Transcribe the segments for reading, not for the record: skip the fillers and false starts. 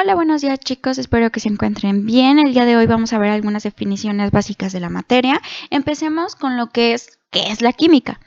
Hola, buenos días chicos, espero que se encuentren bien. El día de hoy vamos a ver algunas definiciones básicas de la materia. Empecemos con ¿qué es la química?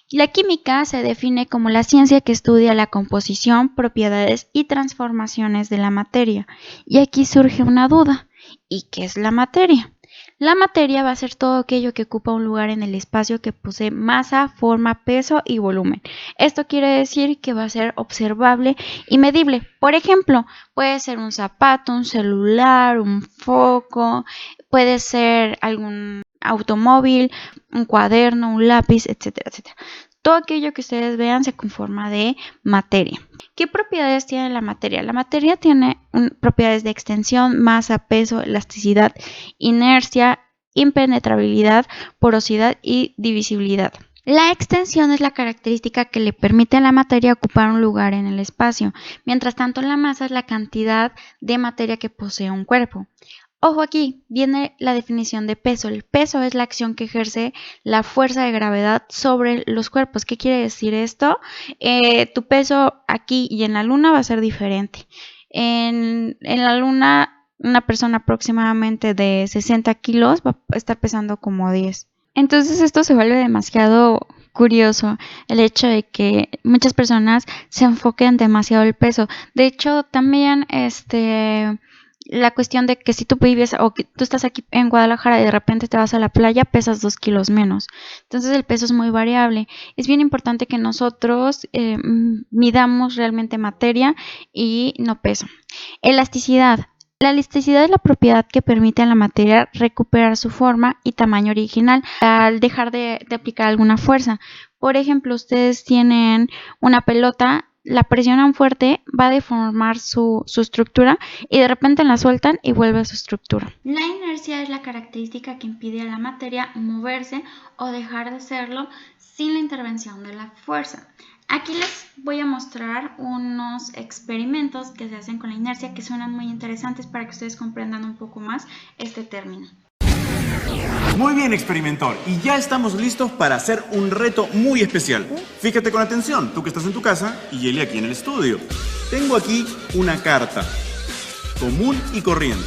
La química se define como la ciencia que estudia la composición, propiedades y transformaciones de la materia. Y aquí surge una duda. ¿Y qué es la materia? La materia va a ser todo aquello que ocupa un lugar en el espacio que posee masa, forma, peso y volumen. Esto quiere decir que va a ser observable y medible. Por ejemplo, puede ser un zapato, un celular, un foco, puede ser algún automóvil, un cuaderno, un lápiz, etcétera, etcétera. Todo aquello que ustedes vean se conforma de materia. ¿Qué propiedades tiene la materia? La materia tiene propiedades de extensión, masa, peso, elasticidad, inercia, impenetrabilidad, porosidad y divisibilidad. La extensión es la característica que le permite a la materia ocupar un lugar en el espacio, mientras tanto la masa es la cantidad de materia que posee un cuerpo. Ojo, aquí viene la definición de peso. El peso es la acción que ejerce la fuerza de gravedad sobre los cuerpos. ¿Qué quiere decir esto? Tu peso aquí y en la luna va a ser diferente. En la luna, una persona aproximadamente de 60 kilos va a estar pesando como 10. Entonces esto se vuelve demasiado curioso, el hecho de que muchas personas se enfoquen demasiado el peso. De hecho, también la cuestión de que si tú vives o que tú estás aquí en Guadalajara y de repente te vas a la playa, pesas 2 kilos menos. Entonces el peso es muy variable. Es bien importante que nosotros midamos realmente materia y no peso. Elasticidad. La elasticidad es la propiedad que permite a la materia recuperar su forma y tamaño original al dejar de aplicar alguna fuerza. Por ejemplo, ustedes tienen una pelota, la presionan fuerte, va a deformar su estructura y de repente la sueltan y vuelve a su estructura. La inercia es la característica que impide a la materia moverse o dejar de hacerlo sin la intervención de la fuerza. Aquí les voy a mostrar unos experimentos que se hacen con la inercia que suenan muy interesantes para que ustedes comprendan un poco más este término. Muy bien, experimentor, y ya estamos listos para hacer un reto muy especial. Fíjate con atención, tú que estás en tu casa y Eli aquí en el estudio. Tengo aquí una carta común y corriente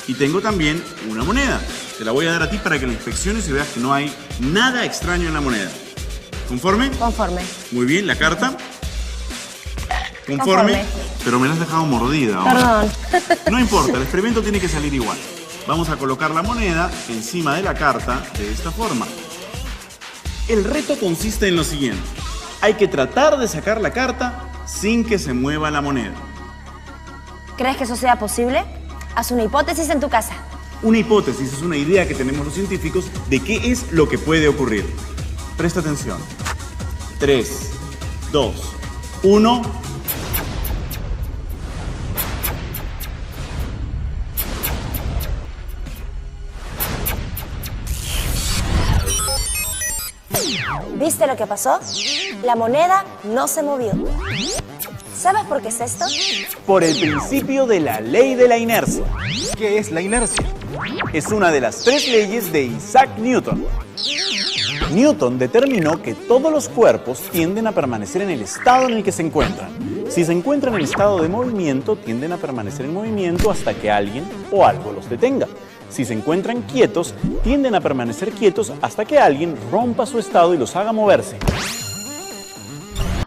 y tengo también una moneda. Te la voy a dar a ti para que la inspecciones y veas que no hay nada extraño en la moneda. ¿Conforme? Conforme. Muy bien, la carta. Conforme. Pero me la has dejado mordida ahora. Perdón. No importa, el experimento tiene que salir igual. Vamos a colocar la moneda encima de la carta de esta forma. El reto consiste en lo siguiente. Hay que tratar de sacar la carta sin que se mueva la moneda. ¿Crees que eso sea posible? Haz una hipótesis en tu casa. Una hipótesis es una idea que tenemos los científicos de qué es lo que puede ocurrir. Presta atención. 3, 2, 1... ¿Viste lo que pasó? La moneda no se movió. ¿Sabes por qué es esto? Por el principio de la ley de la inercia. ¿Qué es la inercia? Es una de las 3 leyes de Isaac Newton. Newton determinó que todos los cuerpos tienden a permanecer en el estado en el que se encuentran. Si se encuentran en estado de movimiento, tienden a permanecer en movimiento hasta que alguien o algo los detenga. Si se encuentran quietos, tienden a permanecer quietos hasta que alguien rompa su estado y los haga moverse.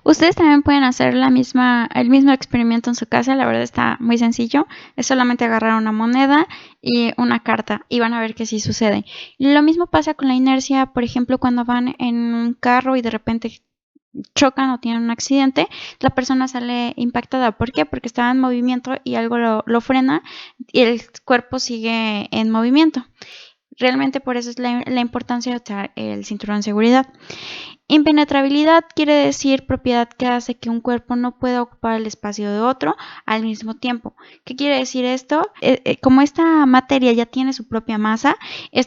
Ustedes también pueden hacer el mismo experimento en su casa, la verdad está muy sencillo. Es solamente agarrar una moneda y una carta y van a ver que sí sucede. Lo mismo pasa con la inercia, por ejemplo, cuando van en un carro y de repente chocan o tienen un accidente, la persona sale impactada. ¿Por qué? Porque estaba en movimiento y algo lo frena y el cuerpo sigue en movimiento. Realmente por eso es la importancia de usar el cinturón de seguridad. Impenetrabilidad quiere decir propiedad que hace que un cuerpo no pueda ocupar el espacio de otro al mismo tiempo. ¿Qué quiere decir esto? Como esta materia ya tiene su propia masa,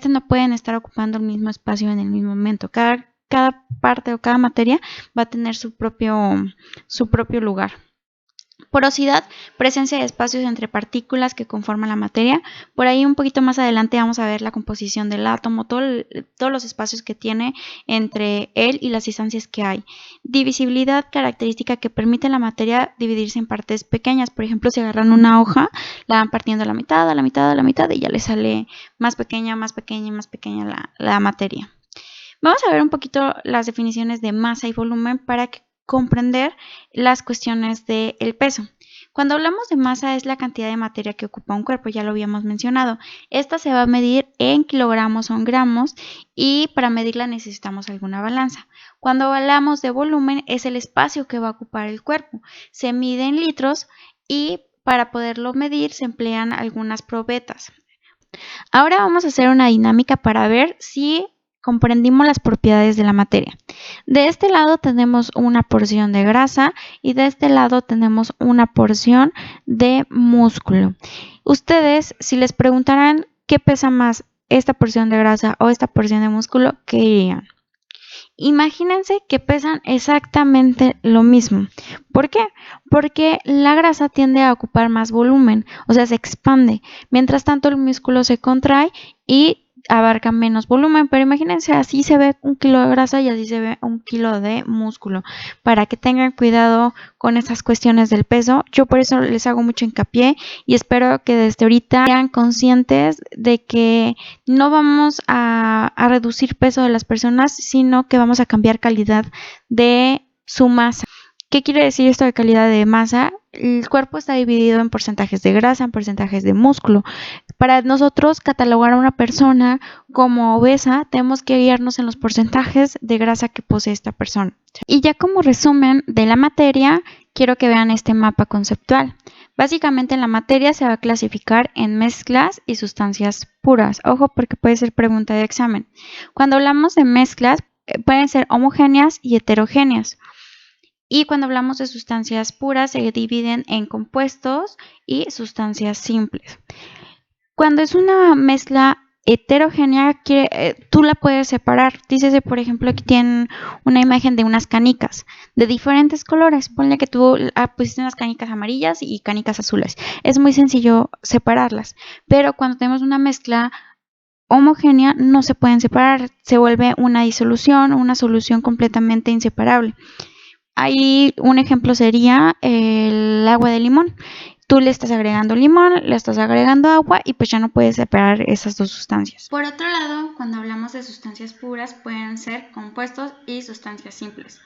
no pueden estar ocupando el mismo espacio en el mismo momento. Cada parte o cada materia va a tener su propio lugar. Porosidad, presencia de espacios entre partículas que conforman la materia. Por ahí un poquito más adelante vamos a ver la composición del átomo, todos los espacios que tiene entre él y las distancias que hay. Divisibilidad, característica que permite a la materia dividirse en partes pequeñas. Por ejemplo, si agarran una hoja, la van partiendo a la mitad, a la mitad, a la mitad y ya le sale más pequeña, más pequeña y más pequeña la materia. Vamos a ver un poquito las definiciones de masa y volumen para comprender las cuestiones del peso. Cuando hablamos de masa es la cantidad de materia que ocupa un cuerpo, ya lo habíamos mencionado. Esta se va a medir en kilogramos o en gramos y para medirla necesitamos alguna balanza. Cuando hablamos de volumen es el espacio que va a ocupar el cuerpo. Se mide en litros y para poderlo medir se emplean algunas probetas. Ahora vamos a hacer una dinámica para ver si comprendimos las propiedades de la materia. De este lado tenemos una porción de grasa y de este lado tenemos una porción de músculo. Ustedes, si les preguntaran qué pesa más, esta porción de grasa o esta porción de músculo, ¿qué dirían? Imagínense que pesan exactamente lo mismo. ¿Por qué? Porque la grasa tiende a ocupar más volumen, o sea, se expande. Mientras tanto, el músculo se contrae y abarca menos volumen. Pero imagínense, así se ve 1 kilo de grasa y así se ve 1 kilo de músculo. Para que tengan cuidado con esas cuestiones del peso. Yo por eso les hago mucho hincapié y espero que desde ahorita sean conscientes de que no vamos a reducir peso de las personas, sino que vamos a cambiar calidad de su masa. ¿Qué quiere decir esto de calidad de masa? El cuerpo está dividido en porcentajes de grasa, en porcentajes de músculo. Para nosotros catalogar a una persona como obesa, tenemos que guiarnos en los porcentajes de grasa que posee esta persona. Y ya como resumen de la materia, quiero que vean este mapa conceptual. Básicamente la materia se va a clasificar en mezclas y sustancias puras. Ojo, porque puede ser pregunta de examen. Cuando hablamos de mezclas, pueden ser homogéneas y heterogéneas. Y cuando hablamos de sustancias puras, se dividen en compuestos y sustancias simples. Cuando es una mezcla heterogénea, tú la puedes separar. Dícese, por ejemplo, aquí tienen una imagen de unas canicas de diferentes colores. Ponle que tú pusiste unas canicas amarillas y canicas azules. Es muy sencillo separarlas. Pero cuando tenemos una mezcla homogénea, no se pueden separar. Se vuelve una disolución o una solución completamente inseparable. Ahí un ejemplo sería el agua de limón. Tú le estás agregando limón, le estás agregando agua y pues ya no puedes separar esas dos sustancias. Por otro lado, cuando hablamos de sustancias puras, pueden ser compuestos y sustancias simples.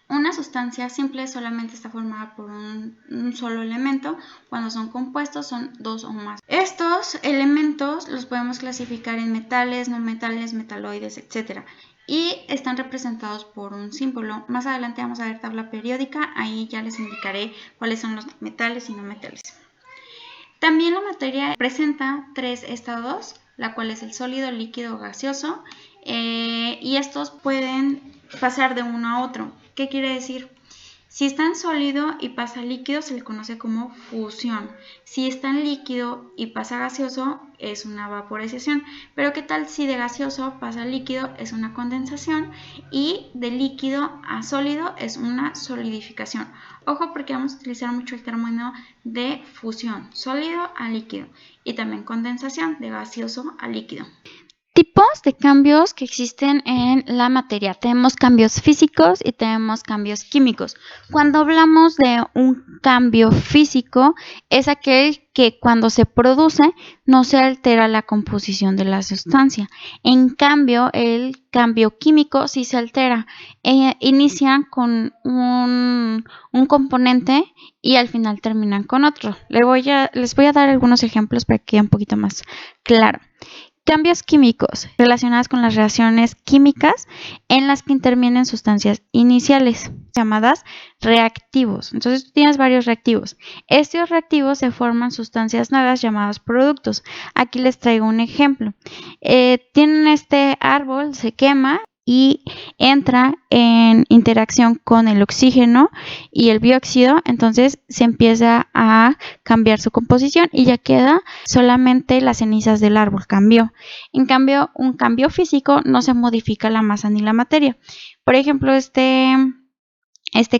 Una sustancia simple solamente está formada por un solo elemento. Cuando son compuestos son 2 o más. Estos elementos los podemos clasificar en metales, no metales, metaloides, etc. Y están representados por un símbolo. Más adelante vamos a ver tabla periódica, ahí ya les indicaré cuáles son los metales y no metales. También la materia presenta 3 estados, la cual es el sólido, líquido o gaseoso, y estos pueden pasar de uno a otro. ¿Qué quiere decir? Si está en sólido y pasa a líquido se le conoce como fusión. Si está en líquido y pasa a gaseoso es una vaporización. Pero ¿qué tal si de gaseoso pasa a líquido? Es una condensación. Y de líquido a sólido es una solidificación. Ojo porque vamos a utilizar mucho el término de fusión. Sólido a líquido. Y también condensación de gaseoso a líquido. Tipos de cambios que existen en la materia. Tenemos cambios físicos y tenemos cambios químicos. Cuando hablamos de un cambio físico, es aquel que cuando se produce no se altera la composición de la sustancia. En cambio, el cambio químico sí se altera. Inician con un componente y al final terminan con otro. Les voy a dar algunos ejemplos para que quede un poquito más claro. Cambios químicos relacionados con las reacciones químicas en las que intervienen sustancias iniciales llamadas reactivos. Entonces tú tienes varios reactivos. Estos reactivos se forman sustancias nuevas llamadas productos. Aquí les traigo un ejemplo. Tienen este árbol, se quema y entra en interacción con el oxígeno y el dióxido, entonces se empieza a cambiar su composición y ya queda solamente las cenizas del árbol, cambió. En cambio, un cambio físico no se modifica la masa ni la materia. Por ejemplo, este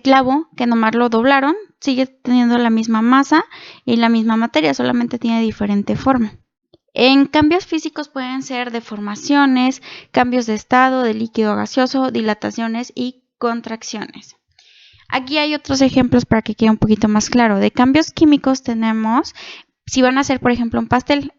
clavo que nomás lo doblaron, sigue teniendo la misma masa y la misma materia, solamente tiene diferente forma. En cambios físicos pueden ser deformaciones, cambios de estado, de líquido a gaseoso, dilataciones y contracciones. Aquí hay otros ejemplos para que quede un poquito más claro. De cambios químicos tenemos, si van a hacer por ejemplo un pastel,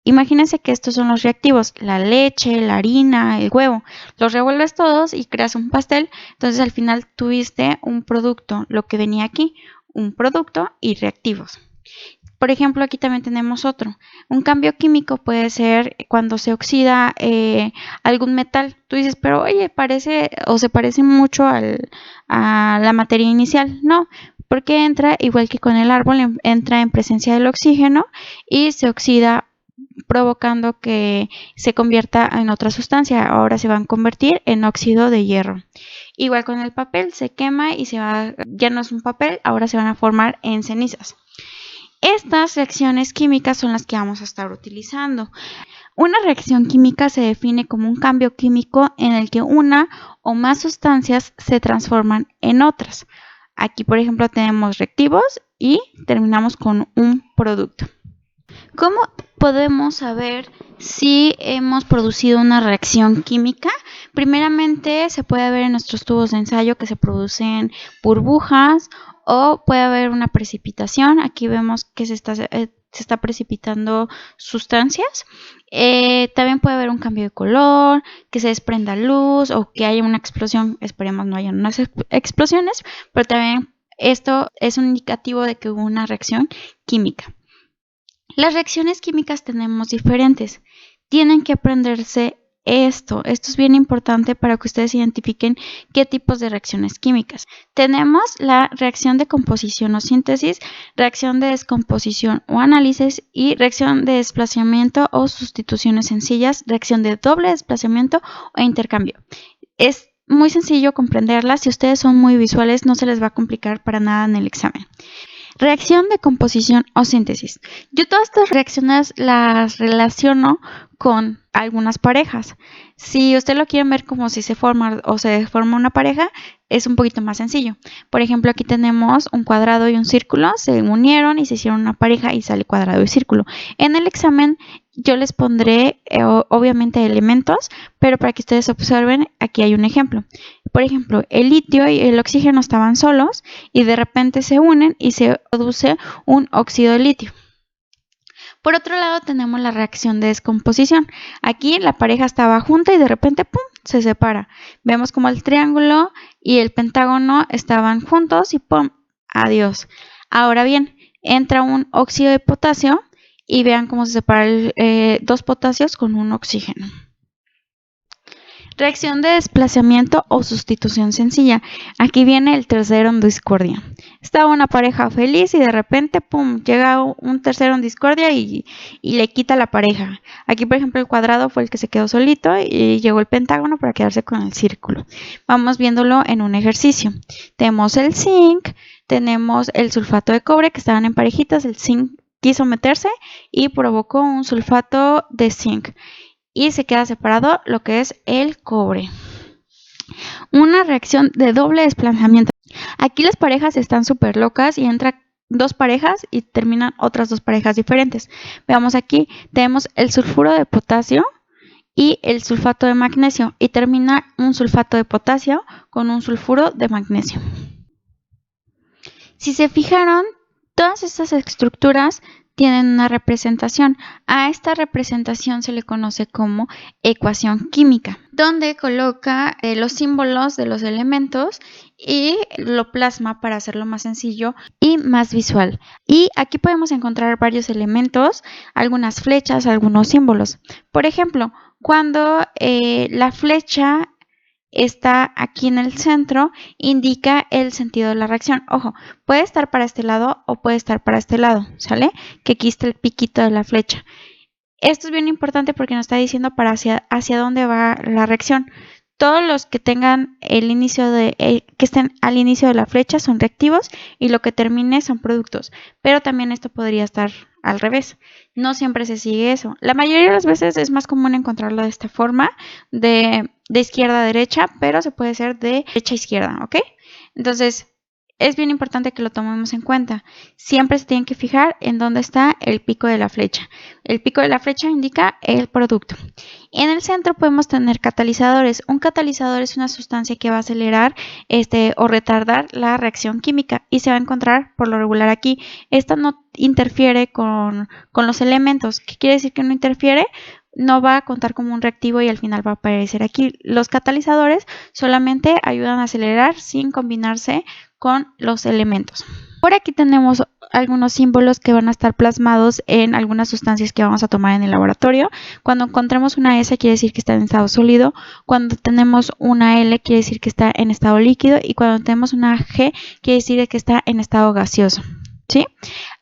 imagínense que estos son los reactivos, la leche, la harina, el huevo. Los revuelves todos y creas un pastel, entonces al final tuviste un producto, lo que venía aquí, un producto y reactivos. Por ejemplo, aquí también tenemos otro. Un cambio químico puede ser cuando se oxida algún metal. Tú dices, pero oye, parece o se parece mucho a la materia inicial. No, porque entra, igual que con el árbol, entra en presencia del oxígeno y se oxida, provocando que se convierta en otra sustancia. Ahora se van a convertir en óxido de hierro. Igual con el papel, se quema y ya no es un papel, ahora se van a formar en cenizas. Estas reacciones químicas son las que vamos a estar utilizando. Una reacción química se define como un cambio químico en el que una o más sustancias se transforman en otras. Aquí, por ejemplo, tenemos reactivos y terminamos con un producto. ¿Cómo podemos saber si hemos producido una reacción química? Primeramente, se puede ver en nuestros tubos de ensayo que se producen burbujas o puede haber una precipitación. Aquí vemos que se está precipitando sustancias. También puede haber un cambio de color, que se desprenda luz o que haya una explosión. Esperemos no haya unas explosiones, pero también esto es un indicativo de que hubo una reacción química. Las reacciones químicas tenemos diferentes. Tienen que aprenderse esto. Esto es bien importante para que ustedes identifiquen qué tipos de reacciones químicas. Tenemos la reacción de composición o síntesis, reacción de descomposición o análisis y reacción de desplazamiento o sustituciones sencillas, reacción de doble desplazamiento o intercambio. Es muy sencillo comprenderlas. Si ustedes son muy visuales, no se les va a complicar para nada en el examen. Reacción de composición o síntesis. Yo todas estas reacciones las relaciono con algunas parejas. Si usted lo quiere ver como si se forma o se deforma una pareja, es un poquito más sencillo. Por ejemplo, aquí tenemos un cuadrado y un círculo, se unieron y se hicieron una pareja y sale cuadrado y círculo. En el examen yo les pondré obviamente elementos, pero para que ustedes observen, aquí hay un ejemplo. Por ejemplo, el litio y el oxígeno estaban solos y de repente se unen y se produce un óxido de litio. Por otro lado tenemos la reacción de descomposición. Aquí la pareja estaba junta y de repente ¡pum!, se separa. Vemos como el triángulo y el pentágono estaban juntos y ¡pum!, adiós. Ahora bien, entra un óxido de potasio y vean cómo se separan dos potasios con un oxígeno. Reacción de desplazamiento o sustitución sencilla. Aquí viene el tercero en discordia. Estaba una pareja feliz y de repente, pum, llega un tercero en discordia y le quita la pareja. Aquí, por ejemplo, el cuadrado fue el que se quedó solito y llegó el pentágono para quedarse con el círculo. Vamos viéndolo en un ejercicio. Tenemos el zinc, tenemos el sulfato de cobre que estaban en parejitas. El zinc quiso meterse y provocó un sulfato de zinc. Y se queda separado lo que es el cobre. Una reacción de doble desplazamiento. Aquí las parejas están súper locas y entran dos parejas y terminan otras dos parejas diferentes. Veamos aquí, tenemos el sulfuro de potasio y el sulfato de magnesio y termina un sulfato de potasio con un sulfuro de magnesio. Si se fijaron, todas estas estructuras tienen una representación. A esta representación se le conoce como ecuación química, donde coloca los símbolos de los elementos y lo plasma para hacerlo más sencillo y más visual. Y aquí podemos encontrar varios elementos, algunas flechas, algunos símbolos. Por ejemplo, cuando la flecha está aquí en el centro, indica el sentido de la reacción. Ojo, puede estar para este lado o puede estar para este lado, ¿sale? Que aquí está el piquito de la flecha. Esto es bien importante porque nos está diciendo para hacia dónde va la reacción. Todos los que tengan el inicio que estén al inicio de la flecha son reactivos y lo que termine son productos. Pero también esto podría estar al revés. No siempre se sigue eso. La mayoría de las veces es más común encontrarlo de esta forma, de izquierda a derecha, pero se puede hacer de derecha a izquierda, ¿ok? Entonces, es bien importante que lo tomemos en cuenta. Siempre se tienen que fijar en dónde está el pico de la flecha. El pico de la flecha indica el producto. En el centro podemos tener catalizadores. Un catalizador es una sustancia que va a acelerar o retardar la reacción química y se va a encontrar por lo regular aquí. Esta no interfiere con los elementos. ¿Qué quiere decir que no interfiere? No va a contar como un reactivo y al final va a aparecer aquí. Los catalizadores solamente ayudan a acelerar sin combinarse con los elementos. Por aquí tenemos algunos símbolos que van a estar plasmados en algunas sustancias que vamos a tomar en el laboratorio. Cuando encontremos una S quiere decir que está en estado sólido, cuando tenemos una L quiere decir que está en estado líquido y cuando tenemos una G quiere decir que está en estado gaseoso, ¿sí?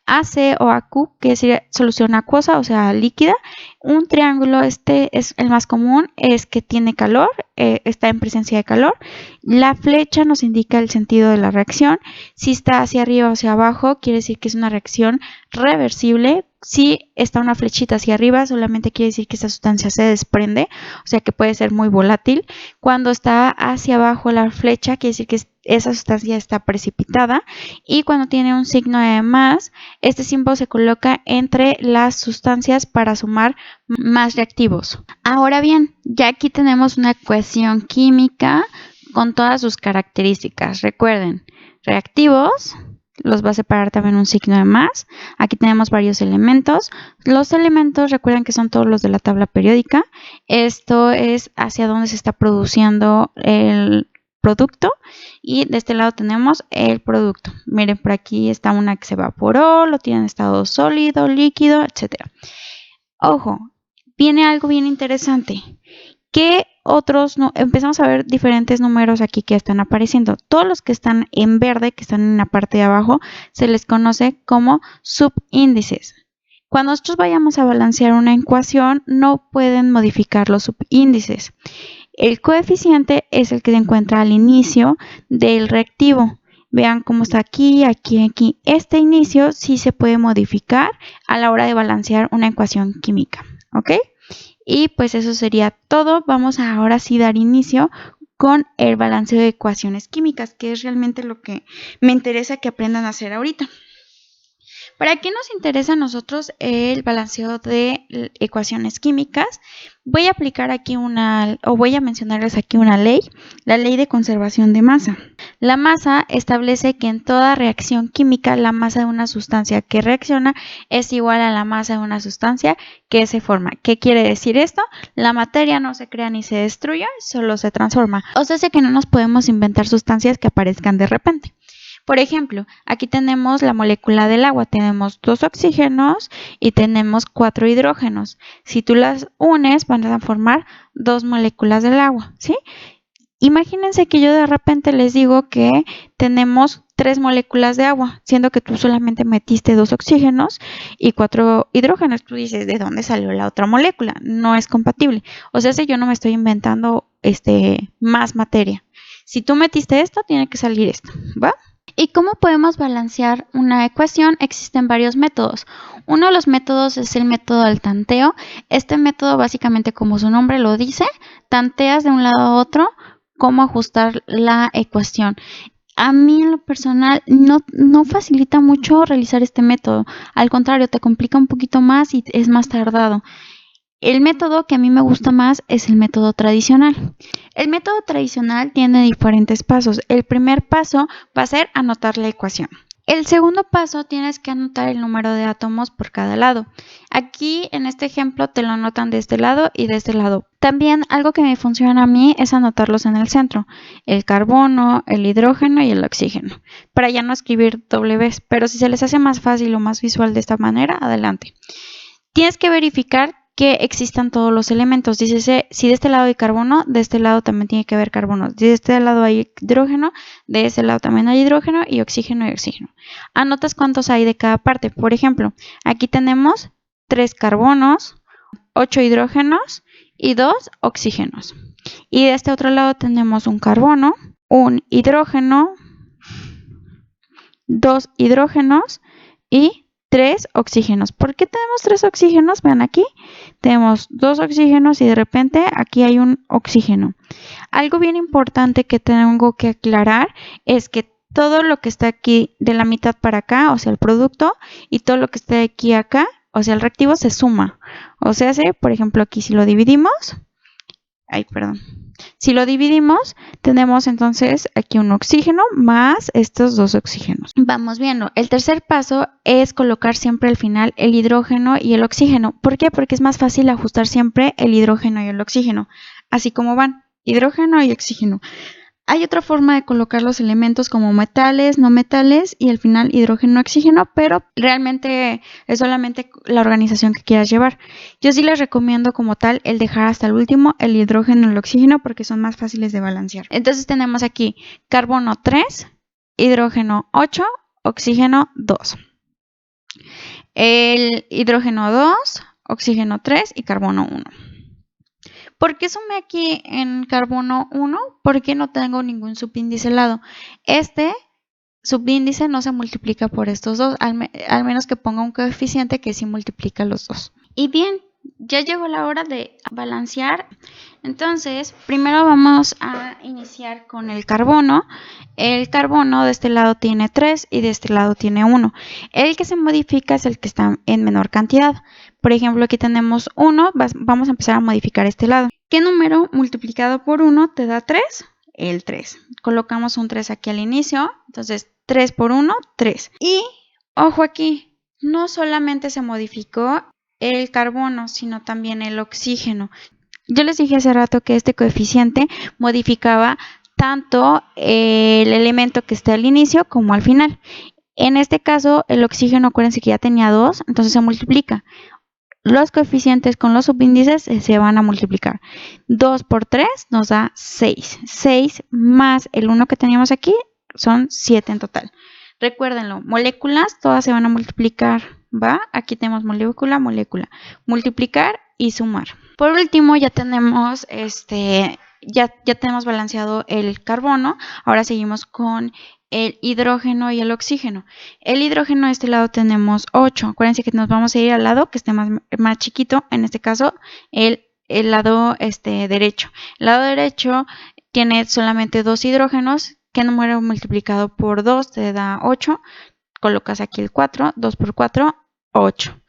AC o AQ quiere decir solución acuosa, o sea, líquida. Un triángulo, este es el más común, es que tiene calor, está en presencia de calor. La flecha nos indica el sentido de la reacción. Si está hacia arriba o hacia abajo, quiere decir que es una reacción reversible. Si está una flechita hacia arriba, solamente quiere decir que esa sustancia se desprende, o sea que puede ser muy volátil. Cuando está hacia abajo la flecha, quiere decir que esa sustancia está precipitada. Y cuando tiene un signo de más, este símbolo se coloca entre las sustancias para sumar más reactivos. Ahora bien, ya aquí tenemos una ecuación química con todas sus características. Recuerden, reactivos los va a separar también un signo de más. Aquí tenemos varios elementos. Los elementos, recuerden que son todos los de la tabla periódica. Esto es hacia dónde se está produciendo el producto y de este lado tenemos el producto. Miren, por aquí está una que se evaporó, lo tiene en estado sólido, líquido, etc. Ojo, viene algo bien interesante. ¿Qué otros? Empezamos a ver diferentes números aquí que están apareciendo. Todos los que están en verde, que están en la parte de abajo, se les conoce como subíndices. Cuando nosotros vayamos a balancear una ecuación, no pueden modificar los subíndices. El coeficiente es el que se encuentra al inicio del reactivo. Vean cómo está aquí, aquí, aquí. Este inicio sí se puede modificar a la hora de balancear una ecuación química, ¿ok? Y pues eso sería todo. Vamos a ahora sí dar inicio con el balanceo de ecuaciones químicas, que es realmente lo que me interesa que aprendan a hacer ahorita. ¿Para qué nos interesa a nosotros el balanceo de ecuaciones químicas? Voy a aplicar aquí voy a mencionarles aquí una ley, la ley de conservación de masa. La masa establece que en toda reacción química la masa de una sustancia que reacciona es igual a la masa de una sustancia que se forma. ¿Qué quiere decir esto? La materia no se crea ni se destruye, solo se transforma. O sea, que no nos podemos inventar sustancias que aparezcan de repente. Por ejemplo, aquí tenemos la molécula del agua, tenemos 2 oxígenos y tenemos 4 hidrógenos. Si tú las unes van a formar 2 moléculas del agua, ¿sí? Imagínense que yo de repente les digo que tenemos 3 moléculas de agua, siendo que tú solamente metiste 2 oxígenos y 4 hidrógenos. Tú dices, ¿de dónde salió la otra molécula? No es compatible. O sea, si yo no me estoy inventando más materia. Si tú metiste esto, tiene que salir esto, ¿va? ¿Y cómo podemos balancear una ecuación? Existen varios métodos. Uno de los métodos es el método del tanteo. Este método, básicamente como su nombre lo dice, tanteas de un lado a otro cómo ajustar la ecuación. A mí en lo personal no facilita mucho realizar este método. Al contrario, te complica un poquito más y es más tardado. El método que a mí me gusta más es el método tradicional. El método tradicional tiene diferentes pasos. El primer paso va a ser anotar la ecuación. El segundo paso tienes que anotar el número de átomos por cada lado. Aquí en este ejemplo te lo anotan de este lado y de este lado. También algo que me funciona a mí es anotarlos en el centro. El carbono, el hidrógeno y el oxígeno. Para ya no escribir doble vez, pero si se les hace más fácil o más visual de esta manera, adelante. Tienes que verificar que existan todos los elementos. Dice, si de este lado hay carbono, de este lado también tiene que haber carbono. Si de este lado hay hidrógeno, de este lado también hay hidrógeno y oxígeno y oxígeno. Anotas cuántos hay de cada parte. Por ejemplo, aquí tenemos 3 carbonos, 8 hidrógenos y 2 oxígenos. Y de este otro lado tenemos un carbono, un hidrógeno, 2 hidrógenos y 3 oxígenos. ¿Por qué tenemos 3 oxígenos? Vean aquí, tenemos 2 oxígenos y de repente aquí hay un oxígeno. Algo bien importante que tengo que aclarar es que todo lo que está aquí de la mitad para acá, o sea, el producto, y todo lo que está de aquí a acá, o sea, el reactivo se suma. O sea, por ejemplo, aquí si lo dividimos, si lo dividimos, tenemos entonces aquí un oxígeno más estos dos oxígenos. Vamos viendo. El tercer paso es colocar siempre al final el hidrógeno y el oxígeno. ¿Por qué? Porque es más fácil ajustar siempre el hidrógeno y el oxígeno, así como van, hidrógeno y oxígeno. Hay otra forma de colocar los elementos como metales, no metales y al final hidrógeno, oxígeno, pero realmente es solamente la organización que quieras llevar. Yo sí les recomiendo como tal el dejar hasta el último el hidrógeno y el oxígeno porque son más fáciles de balancear. Entonces tenemos aquí carbono 3, hidrógeno 8, oxígeno 2. El hidrógeno 2, oxígeno 3 y carbono 1. ¿Por qué sumé aquí en carbono 1? Porque no tengo ningún subíndice al lado. Este subíndice no se multiplica por estos dos, al menos que ponga un coeficiente que sí multiplica los dos. Y bien, ya llegó la hora de balancear. Entonces, primero vamos a iniciar con el carbono. El carbono de este lado tiene 3 y de este lado tiene 1. El que se modifica es el que está en menor cantidad. Por ejemplo, aquí tenemos 1, vamos a empezar a modificar este lado. ¿Qué número multiplicado por 1 te da 3? El 3. Colocamos un 3 aquí al inicio, entonces 3 por 1, 3. Y, ojo aquí, no solamente se modificó el carbono, sino también el oxígeno. Yo les dije hace rato que este coeficiente modificaba tanto el elemento que está al inicio como al final. En este caso, el oxígeno, acuérdense que ya tenía 2, entonces se multiplica. Los coeficientes con los subíndices se van a multiplicar. 2 por 3 nos da 6. 6 más el 1 que teníamos aquí son 7 en total. Recuérdenlo, moléculas todas se van a multiplicar, ¿va? Aquí tenemos molécula, molécula. Multiplicar y sumar. Por último, ya tenemos ya tenemos balanceado el carbono. Ahora seguimos con el hidrógeno y el oxígeno. El hidrógeno de este lado tenemos 8. Acuérdense que nos vamos a ir al lado que esté más chiquito. En este caso, el lado derecho. El lado derecho tiene solamente 2 hidrógenos. ¿Qué número multiplicado por 2 te da 8? Colocas aquí el 4. 2 por 4, 8.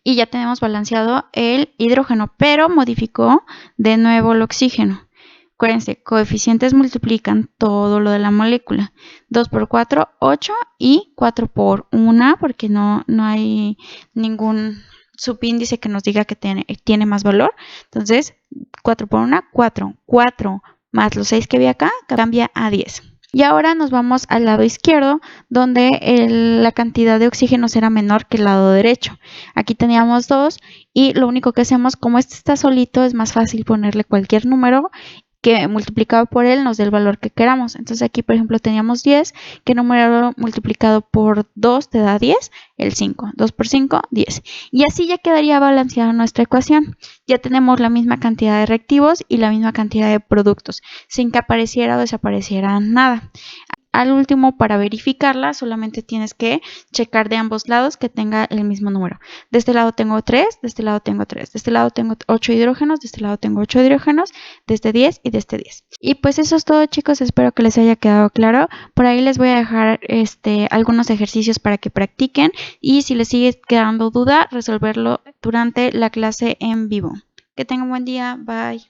Y ya tenemos balanceado el hidrógeno, pero modificó de nuevo el oxígeno. Acuérdense, coeficientes multiplican todo lo de la molécula. 2 por 4, 8 y 4 por 1, porque no hay ningún subíndice que nos diga que tiene más valor. Entonces, 4 por 1, 4. 4 más los 6 que vi acá, cambia a 10. Y ahora nos vamos al lado izquierdo, donde la cantidad de oxígeno será menor que el lado derecho. Aquí teníamos 2 y lo único que hacemos, como este está solito, es más fácil ponerle cualquier número que multiplicado por él nos dé el valor que queramos. Entonces aquí, por ejemplo, teníamos 10. ¿Qué número multiplicado por 2 te da 10? El 5. 2 por 5, 10. Y así ya quedaría balanceada nuestra ecuación. Ya tenemos la misma cantidad de reactivos y la misma cantidad de productos, sin que apareciera o desapareciera nada. Al último, para verificarla, solamente tienes que checar de ambos lados que tenga el mismo número. De este lado tengo 3, de este lado tengo 3, de este lado tengo 8 hidrógenos, de este lado tengo 8 hidrógenos, de este 10 y de este 10. Y pues eso es todo, chicos, espero que les haya quedado claro. Por ahí les voy a dejar algunos ejercicios para que practiquen y si les sigue quedando duda, resolverlo durante la clase en vivo. Que tengan un buen día, bye.